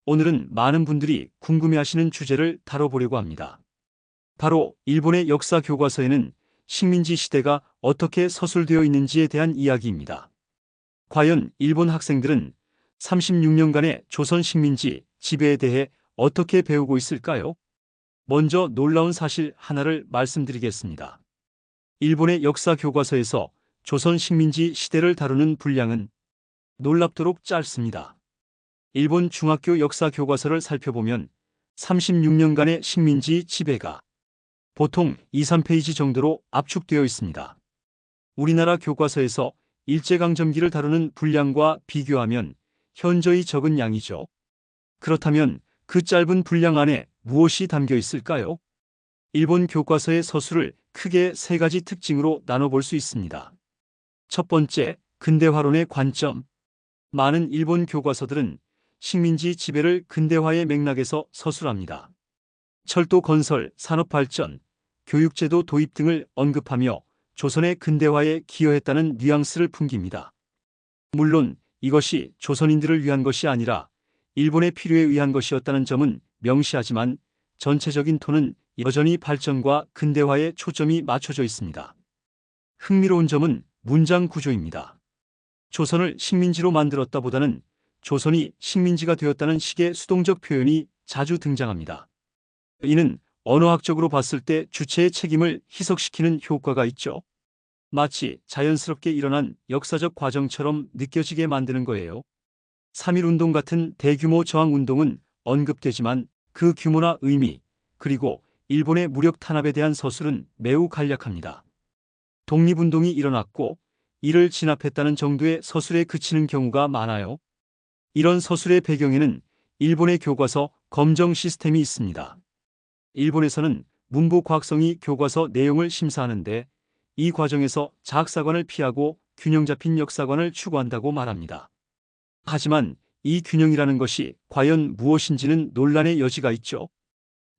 오늘은 많은 분들이 궁금해하시는 주제를 다뤄보려고 합니다. 바로 일본의 역사 교과서에는 식민지 시대가 어떻게 서술되어 있는지에 대한 이야기입니다. 과연 일본 학생들은 36년간의 조선 식민지 지배에 대해 어떻게 배우고 있을까요? 먼저 놀라운 사실 하나를 말씀드리겠습니다. 일본의 역사 교과서에서 조선 식민지 시대를 다루는 분량은 놀랍도록 짧습니다. 일본 중학교 역사 교과서를 살펴보면 36년간의 식민지 지배가 보통 2, 3페이지 정도로 압축되어 있습니다. 우리나라 교과서에서 일제강점기를 다루는 분량과 비교하면 현저히 적은 양이죠. 그렇다면 그 짧은 분량 안에 무엇이 담겨 있을까요? 일본 교과서의 서술을 크게 세 가지 특징으로 나눠볼 수 있습니다. 첫 번째, 근대화론의 관점. 많은 일본 교과서들은 식민지 지배를 근대화의 맥락에서 서술합니다. 철도 건설, 산업 발전, 교육제도 도입 등을 언급하며 조선의 근대화에 기여했다는 뉘앙스를 풍깁니다. 물론 이것이 조선인들을 위한 것이 아니라 일본의 필요에 의한 것이었다는 점은 명시하지만 전체적인 톤은 여전히 발전과 근대화에 초점이 맞춰져 있습니다. 흥미로운 점은 문장 구조입니다. 조선을 식민지로 만들었다보다는 조선이 식민지가 되었다는 식의 수동적 표현이 자주 등장합니다. 이는 언어학적으로 봤을 때 주체의 책임을 희석시키는 효과가 있죠. 마치 자연스럽게 일어난 역사적 과정처럼 느껴지게 만드는 거예요. 3.1운동 같은 대규모 저항운동은 언급되지만 그 규모나 의미, 그리고 일본의 무력 탄압에 대한 서술은 매우 간략합니다. 독립운동이 일어났고 이를 진압했다는 정도의 서술에 그치는 경우가 많아요. 이런 서술의 배경에는 일본의 교과서 검정 시스템이 있습니다. 일본에서는 문부과학성이 교과서 내용을 심사하는데 이 과정에서 자학사관을 피하고 균형 잡힌 역사관을 추구한다고 말합니다. 하지만 이 균형이라는 것이 과연 무엇인지는 논란의 여지가 있죠.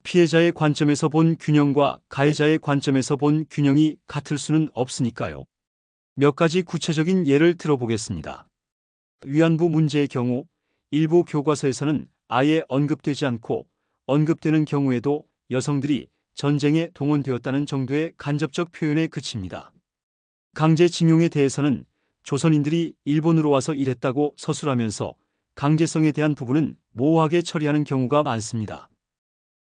피해자의 관점에서 본 균형과 가해자의 관점에서 본 균형이 같을 수는 없으니까요. 몇 가지 구체적인 예를 들어보겠습니다. 위안부 문제의 경우 일부 교과서에서는 아예 언급되지 않고 언급되는 경우에도 여성들이 전쟁에 동원되었다는 정도의 간접적 표현에 그칩니다. 강제징용에 대해서는 조선인들이 일본으로 와서 일했다고 서술하면서 강제성에 대한 부분은 모호하게 처리하는 경우가 많습니다.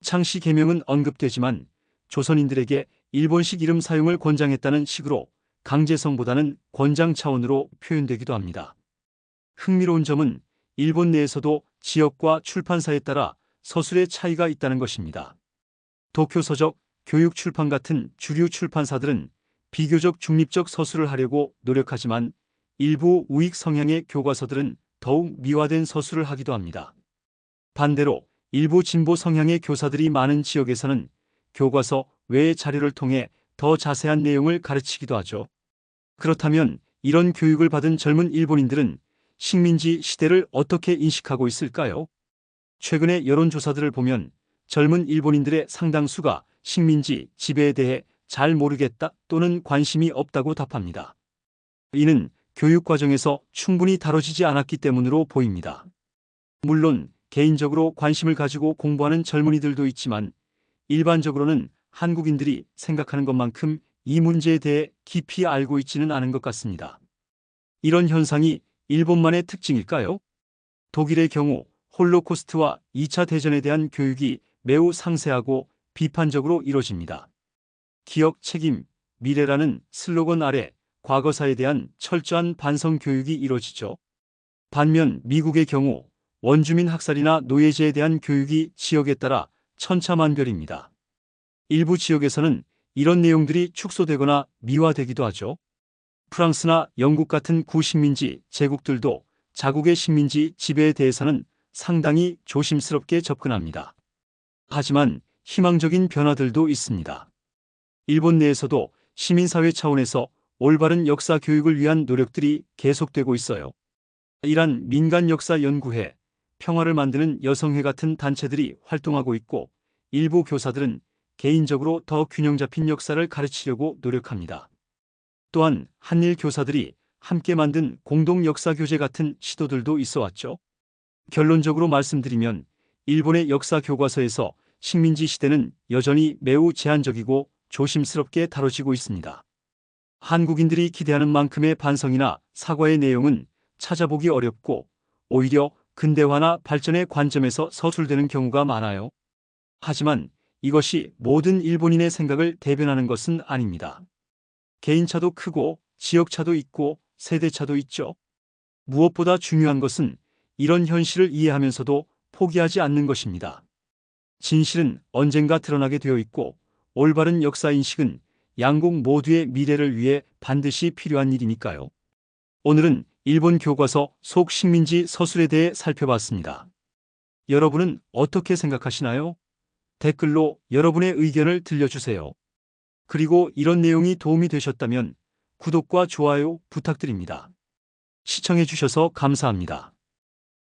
창씨 계명은 언급되지만 조선인들에게 일본식 이름 사용을 권장했다는 식으로 강제성보다는 권장 차원으로 표현되기도 합니다. 흥미로운 점은 일본 내에서도 지역과 출판사에 따라 서술의 차이가 있다는 것입니다. 도쿄서적, 교육출판 같은 주류 출판사들은 비교적 중립적 서술을 하려고 노력하지만 일부 우익 성향의 교과서들은 더욱 미화된 서술을 하기도 합니다. 반대로 일부 진보 성향의 교사들이 많은 지역에서는 교과서 외의 자료를 통해 더 자세한 내용을 가르치기도 하죠. 그렇다면 이런 교육을 받은 젊은 일본인들은 식민지 시대를 어떻게 인식하고 있을까요? 최근의 여론조사들을 보면 젊은 일본인들의 상당수가 식민지 지배에 대해 잘 모르겠다 또는 관심이 없다고 답합니다. 이는 교육 과정에서 충분히 다뤄지지 않았기 때문으로 보입니다. 물론 개인적으로 관심을 가지고 공부하는 젊은이들도 있지만 일반적으로는 한국인들이 생각하는 것만큼 이 문제에 대해 깊이 알고 있지는 않은 것 같습니다. 이런 현상이 일본만의 특징일까요? 독일의 경우 홀로코스트와 2차 대전에 대한 교육이 매우 상세하고 비판적으로 이루어집니다. 기억, 책임, 미래라는 슬로건 아래 과거사에 대한 철저한 반성 교육이 이루어지죠. 반면 미국의 경우 원주민 학살이나 노예제에 대한 교육이 지역에 따라 천차만별입니다. 일부 지역에서는 이런 내용들이 축소되거나 미화되기도 하죠. 프랑스나 영국 같은 구식민지 제국들도 자국의 식민지 지배에 대해서는 상당히 조심스럽게 접근합니다. 하지만 희망적인 변화들도 있습니다. 일본 내에서도 시민사회 차원에서 올바른 역사 교육을 위한 노력들이 계속되고 있어요. 이란 민간역사연구회, 평화를 만드는 여성회 같은 단체들이 활동하고 있고 일부 교사들은 개인적으로 더 균형 잡힌 역사를 가르치려고 노력합니다. 또한 한일 교사들이 함께 만든 공동 역사 교재 같은 시도들도 있어 왔죠. 결론적으로 말씀드리면 일본의 역사 교과서에서 식민지 시대는 여전히 매우 제한적이고 조심스럽게 다뤄지고 있습니다. 한국인들이 기대하는 만큼의 반성이나 사과의 내용은 찾아보기 어렵고 오히려 근대화나 발전의 관점에서 서술되는 경우가 많아요. 하지만 이것이 모든 일본인의 생각을 대변하는 것은 아닙니다. 개인차도 크고 지역차도 있고 세대차도 있죠. 무엇보다 중요한 것은 이런 현실을 이해하면서도 포기하지 않는 것입니다. 진실은 언젠가 드러나게 되어 있고 올바른 역사인식은 양국 모두의 미래를 위해 반드시 필요한 일이니까요. 오늘은 일본 교과서 속 식민지 서술에 대해 살펴봤습니다. 여러분은 어떻게 생각하시나요? 댓글로 여러분의 의견을 들려주세요. 그리고 이런 내용이 도움이 되셨다면 구독과 좋아요 부탁드립니다. 시청해주셔서 감사합니다.